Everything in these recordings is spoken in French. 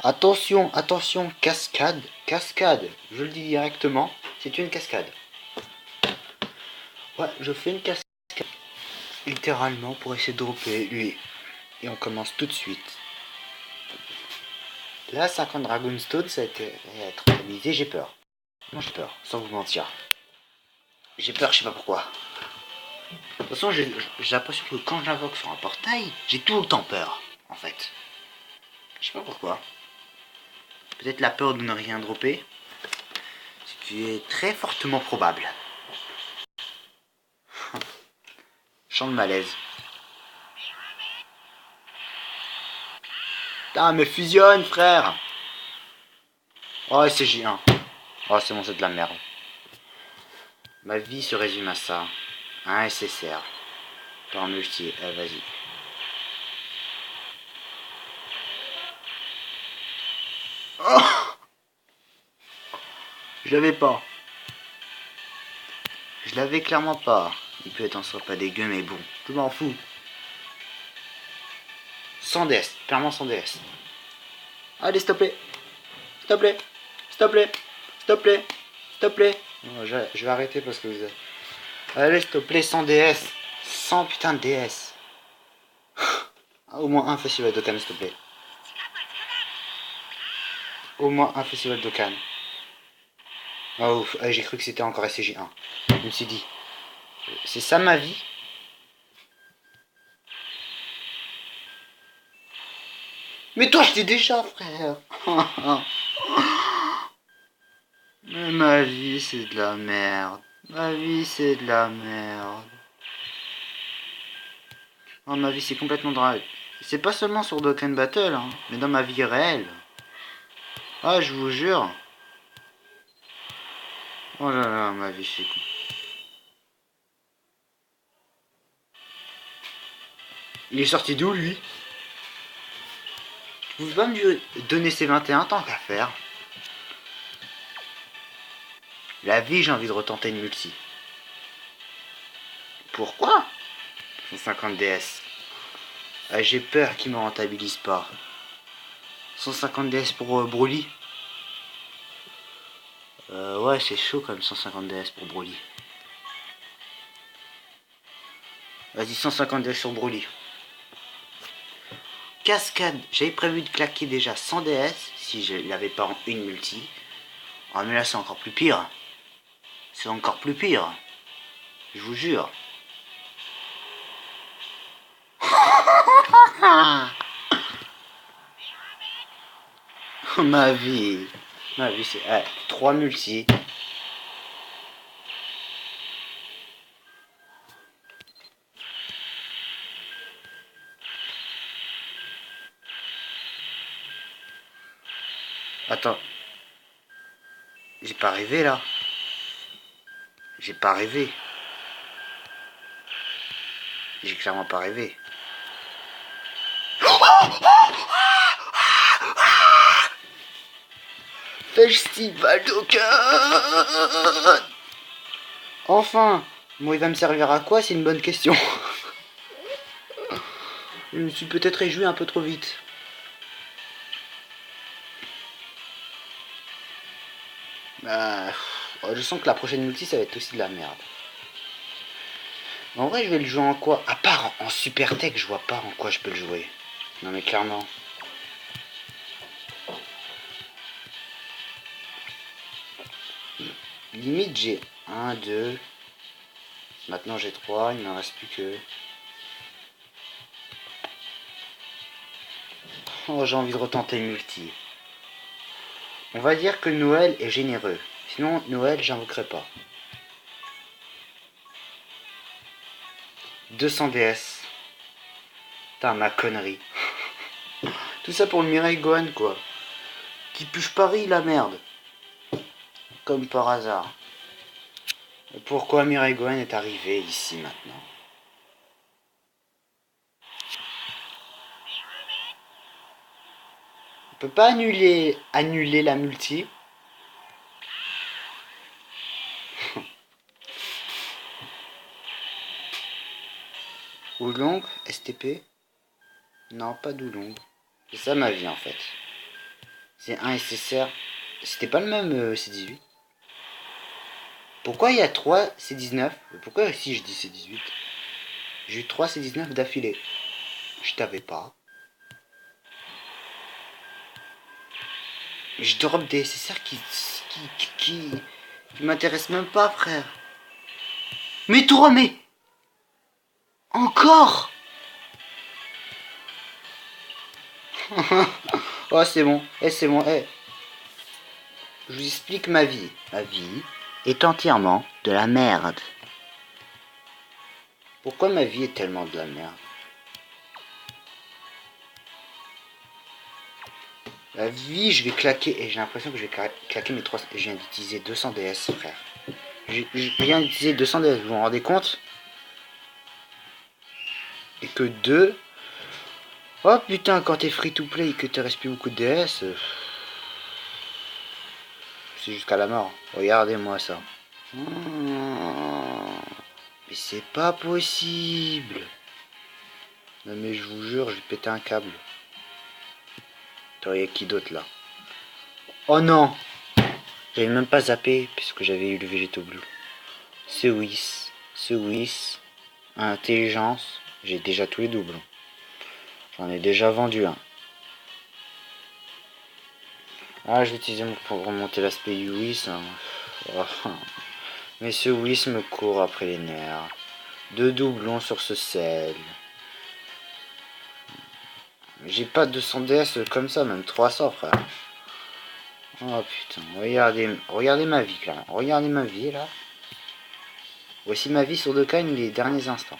Attention, attention, cascade, cascade. Je le dis directement, c'est une cascade. Ouais, je fais une cascade. Littéralement pour essayer de dropper lui. Et on commence tout de suite. Là, 50 Dragonstone, ça a été rentabilisé, j'ai peur. Non, j'ai peur, sans vous mentir. J'ai peur, je sais pas pourquoi. De toute façon, j'ai l'impression que quand j'invoque sur un portail, j'ai tout le temps peur, en fait. Je sais pas pourquoi. Peut-être la peur de ne rien dropper. Ce qui est très fortement probable. Chant de malaise. Putain, mais fusionne, frère. Oh, c'est J1. Oh, c'est bon, c'est de la merde. Ma vie se résume à ça. Un SSR. Par multi. Vas-y. Oh, je l'avais pas. Je l'avais clairement pas. Il peut être en soi pas dégueu, mais bon. Je m'en fous. Sans DS. Clairement sans DS. Allez, s'il te plaît. S'il te plaît. S'il te plaît. S'il te plaît. S'il te plaît. Non, je vais arrêter parce que vous êtes... Allez, s'il te plaît, sans DS. Sans putain de DS. Au moins un festival de Cannes, s'il te plaît. Au moins un festival de Cannes. Oh ouf, j'ai cru que c'était encore SCJ1. Je me suis dit, c'est ça ma vie? Mais toi je t'ai déjà, frère. Mais ma vie c'est de la merde. Ma vie c'est de la merde. Oh, ma vie c'est complètement drôle. C'est pas seulement sur Dokkan Battle, hein, mais dans ma vie réelle. Ah, je vous jure. Oh là là, ma vie c'est con. Il est sorti d'où lui? Vous pouvez pas me donner ses 21 tant qu'à faire. La vie, j'ai envie de retenter une multi. Pourquoi? 150 DS. Ah, j'ai peur qu'il me rentabilise pas. 150 DS pour Broly. Ouais, c'est chaud quand même 150 DS pour Broly. Vas-y, 150 DS sur Broly. Cascade, j'avais prévu de claquer déjà 100 DS si je l'avais pas en une multi. Ah, mais là c'est encore plus pire. C'est encore plus pire. Je vous jure. Ma vie. Ma vie c'est... 3 multi. Attends. J'ai pas rêvé là. J'ai pas rêvé. J'ai clairement pas rêvé. Festival d'Okan. Enfin. Bon, il va me servir à quoi? C'est une bonne question. Je me suis peut-être réjoui un peu trop vite. Bah, je sens que la prochaine multi, ça va être aussi de la merde. En vrai, je vais le jouer en quoi? À part en super tech, je vois pas en quoi je peux le jouer. Non mais clairement. Limite, j'ai 1, 2. Maintenant, j'ai 3. Il m'en reste plus que... Oh, j'ai envie de retenter multi. On va dire que Noël est généreux. Sinon, Noël, j'invoquerai pas. 200 DS. Putain, ma connerie. Tout ça pour le Mireille Gohan, quoi. Qui puche Paris, la merde. Comme par hasard. Et pourquoi Mireille Gohan est arrivé ici, maintenant? On peut pas annuler la multi. Oolong, STP. Non, pas d'Oolong. C'est ça ma vie, en fait. C'est un SSR. C'était pas le même C18. Pourquoi il y a 3 C19? Pourquoi si je dis C18? J'ai eu 3 C19 d'affilée. Je t'avais pas. Je drop des SSR qui m'intéressent même pas, frère. Mais toi, mais... Encore. Oh, c'est bon. C'est bon. Je vous explique ma vie. Ma vie est entièrement de la merde. Pourquoi ma vie est tellement de la merde? La vie, je vais claquer. Et j'ai l'impression que je vais claquer mes 3... Je viens d'utiliser 200 DS, frère. Je viens d'utiliser 200 DS. Vous vous rendez compte? Et que 2... Oh putain, quand t'es free to play et que te reste plus beaucoup de DS... c'est jusqu'à la mort. Regardez-moi ça. Mais c'est pas possible. Non mais je vous jure, je vais péter un câble. Attends, y'a qui d'autre là? Oh non! J'avais même pas zappé puisque j'avais eu le végéto bleu. Swiss, intelligence, j'ai déjà tous les doubles. J'en ai déjà vendu un. Ah, je vais utiliser pour remonter l'aspect du Whis. Hein. Oh. Mais ce Whis me court après les nerfs. 2 doublons sur ce sel. J'ai pas 200 DS comme ça, même 300, frère. Oh putain, regardez ma vie, là. Regardez ma vie, là. Voici ma vie sur Dokkan les derniers instants.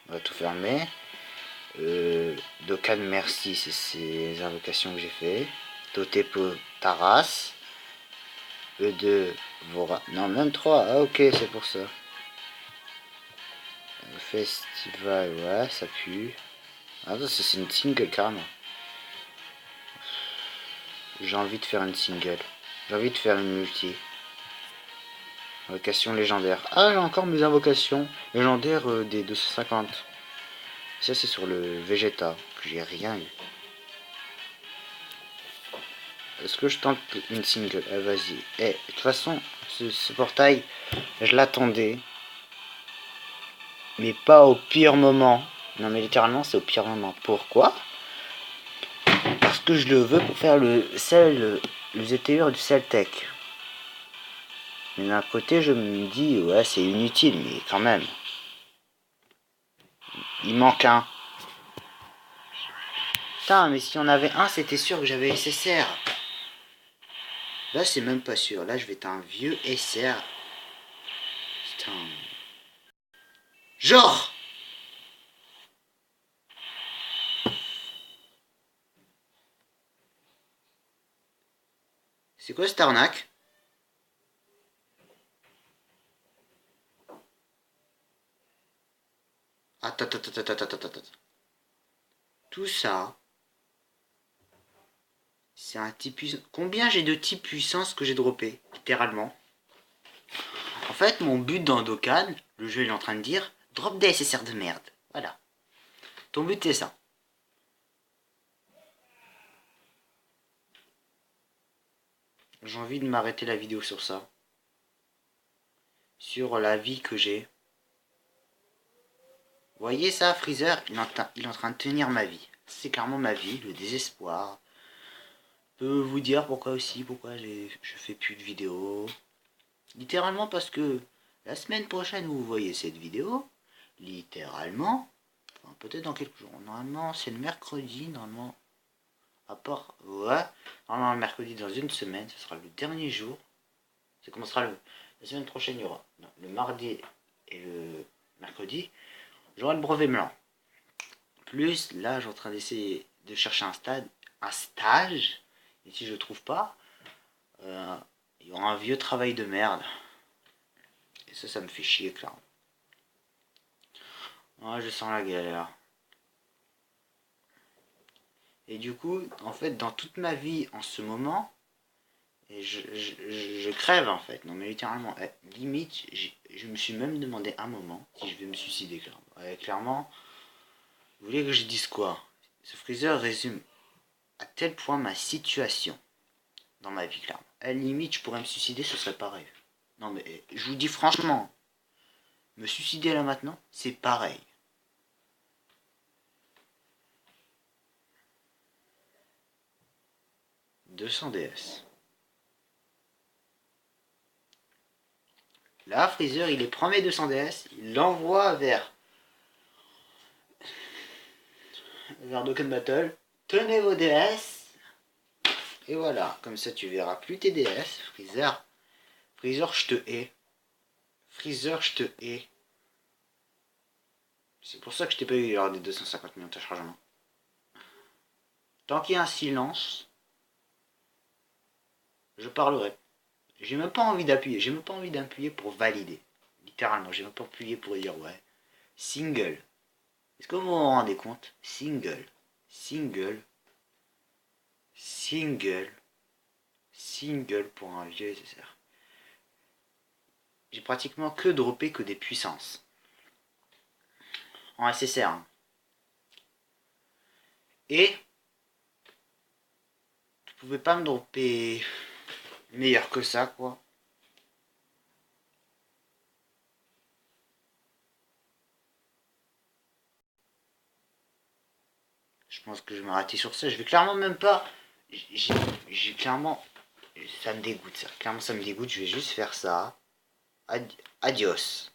On va tout fermer. Dokkan, merci, c'est ces invocations que j'ai fait. Totepo, Taras. E2, Vora. Non, même 3. Ah, ok, c'est pour ça. Festival, ouais, ça pue. Ah, c'est une single, carrément. J'ai envie de faire une single. J'ai envie de faire une multi. Invocation légendaire. Ah, j'ai encore mes invocations légendaires des 250. Ça, c'est sur le Vegeta, que j'ai rien eu. Est-ce que je tente une single? Vas-y. De toute façon, ce portail, je l'attendais. Mais pas au pire moment. Non, mais littéralement, c'est au pire moment. Pourquoi? Parce que je le veux pour faire le ZTUR du Celtech. Mais d'un côté, je me dis, ouais, c'est inutile, mais quand même. Il manque un. Putain, mais si on avait un, c'était sûr que j'avais SSR. Là, c'est même pas sûr. Là, je vais être un vieux SR. Putain. Genre! C'est quoi cette arnaque? Attends. Tout ça, c'est un type puissant. Combien j'ai de types puissance que j'ai droppé, littéralement? En fait, mon but dans Dokkan, le jeu il est en train de dire, drop des SSR de merde. Voilà. Ton but c'est ça. J'ai envie de m'arrêter la vidéo sur ça. Sur la vie que j'ai. Vous voyez ça, Freezer, il est en train de tenir ma vie. C'est clairement ma vie, le désespoir. Je peux vous dire pourquoi aussi, pourquoi je fais plus de vidéos. Littéralement parce que la semaine prochaine où vous voyez cette vidéo, littéralement, enfin, peut-être dans quelques jours, normalement c'est le mercredi, normalement, à part, ouais, normalement le mercredi dans une semaine, ce sera le dernier jour, ça commencera la semaine prochaine, il y aura le mardi et le mercredi, j'aurai le brevet blanc. Plus, là, je suis en train d'essayer de chercher un stage, et si je trouve pas, il y aura un vieux travail de merde. Et ça me fait chier, clairement. Ouais, je sens la galère. Et du coup, en fait, dans toute ma vie, en ce moment, je crève, en fait. Non, mais littéralement, limite, je me suis même demandé un moment si je vais me suicider, clairement. Clairement, Vous voulez que je dise quoi? Ce Freezer résume à tel point ma situation dans ma vie, clairement. À la limite, je pourrais me suicider, ce serait pareil. Non mais, je vous dis franchement, me suicider là maintenant, c'est pareil. « 200 DS. Là, Freezer, il les prend mes 200 DS, il l'envoie vers Dokkan Battle. Tenez vos DS. Et voilà, comme ça tu verras plus tes DS, Freezer. Freezer, je te hais. Freezer, je te hais. C'est pour ça que je t'ai pas eu lors des 250 millions de chargement. Tant qu'il y a un silence, je parlerai. J'ai même pas envie d'appuyer. J'ai même pas envie d'appuyer pour valider. Littéralement, j'ai même pas appuyé pour dire ouais. Single. Est-ce que vous vous rendez compte? Single. Single. Single. Single pour un vieux SSR. J'ai pratiquement que droppé que des puissances. En SSR. Hein. Et tu pouvais pas me dropper meilleur que ça, quoi. Je pense que je vais m'arrêter sur ça. Je vais clairement même pas... J'ai clairement... Ça me dégoûte, ça. Clairement, ça me dégoûte. Je vais juste faire ça. Adios.